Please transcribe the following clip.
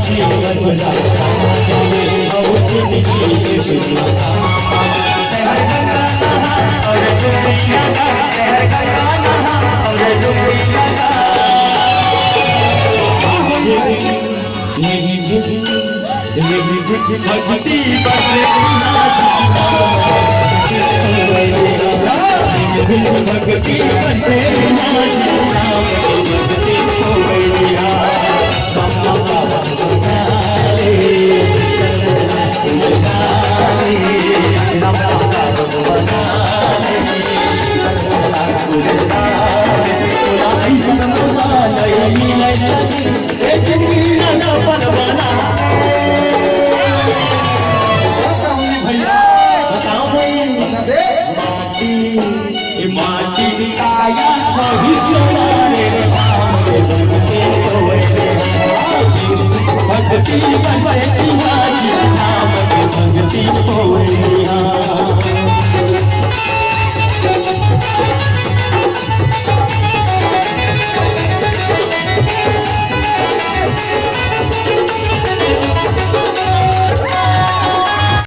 जीवन बना और जिंदगी में बिना शहर का गाना और दुनिया का शहर का गाना और दुनिया का भक्ति भक्ति भक्ति